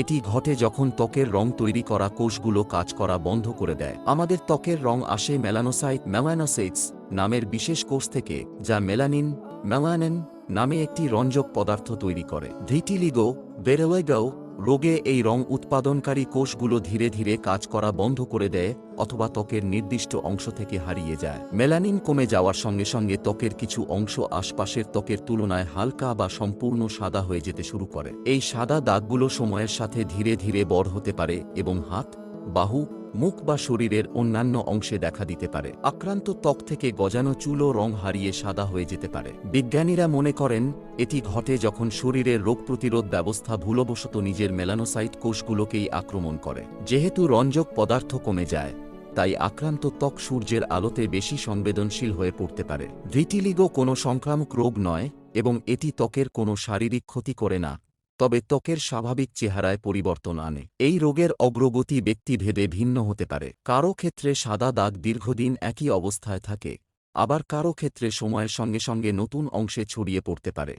এটি ঘটে যখন ত্বকের রং তৈরি করা কোষগুলো কাজ করা বন্ধ করে দেয়। আমাদের ত্বকের রং আসে মেলানোসাইটস নামের বিশেষ কোষ থেকে, যা মেলানিন নামে একটি রঞ্জক পদার্থ তৈরি করে। ভিটিলিগো, বেরেওয়েগো রোগে এই রং উৎপাদনকারী কোষগুলো ধীরে ধীরে কাজ করা বন্ধ করে দেয় অথবা ত্বকের নির্দিষ্ট অংশ থেকে হারিয়ে যায়। মেলানিন কমে যাওয়ার সঙ্গে সঙ্গে ত্বকের কিছু অংশ আশপাশের ত্বকের তুলনায় হালকা বা সম্পূর্ণ সাদা হয়ে যেতে শুরু করে। এই সাদা দাগগুলো সময়ের সাথে ধীরে ধীরে বড় হতে পারে এবং হাত, বাহু, মুখ বা শরীরের অন্যান্য অংশে দেখা দিতে পারে। আক্রান্ত ত্বক থেকে গজানো চুলও রং হারিয়ে সাদা হয়ে যেতে পারে। বিজ্ঞানীরা মনে করেন এটি ঘটে যখন শরীরের রোগ প্রতিরোধ ব্যবস্থা ভুলবশত নিজের মেলানোসাইট কোষগুলোকেই আক্রমণ করে। যেহেতু রঞ্জক পদার্থ কমে যায়, তাই আক্রান্ত ত্বক সূর্যের আলোতে বেশি সংবেদনশীল হয়ে পড়তে পারে। ভিটিলিগো কোনো সংক্রামক রোগ নয় এবং এটি ত্বকের কোনো শারীরিক ক্ষতি করে না, তবে ত্বকের স্বাভাবিক চেহারায় পরিবর্তন আনে। এই রোগের অগ্রগতি ব্যক্তিভেদে ভিন্ন হতে পারে। কারও ক্ষেত্রে সাদা দাগ দীর্ঘদিন একই অবস্থায় থাকে, আবার কারও ক্ষেত্রে সময়ের সঙ্গে সঙ্গে নতুন অংশে ছড়িয়ে পড়তে পারে।